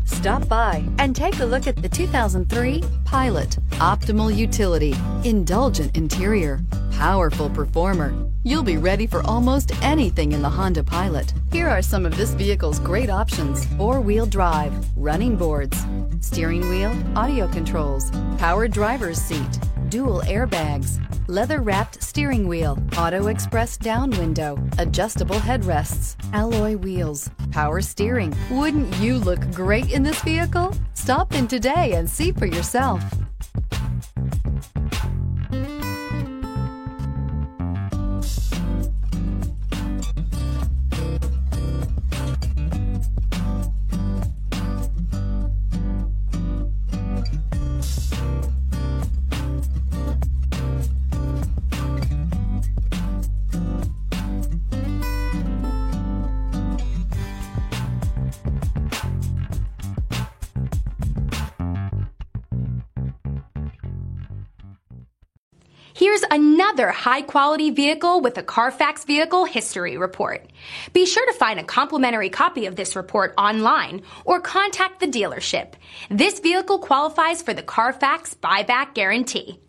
Stop by and take a look at the 2003 Pilot. Optimal utility, indulgent interior, powerful performer. You'll be ready for almost anything in the Honda Pilot. Here are some of this vehicle's great options: four-wheel drive, running boards, steering wheel audio controls, power driver's seat, dual airbags, leather-wrapped steering wheel, auto express down window, adjustable headrests, alloy wheels, power steering. Wouldn't you look great in this vehicle? Stop in today and see for yourself. Here's another high-quality vehicle with a Carfax Vehicle History Report. Be sure to find a complimentary copy of this report online or contact the dealership. This vehicle qualifies for the Carfax Buyback Guarantee.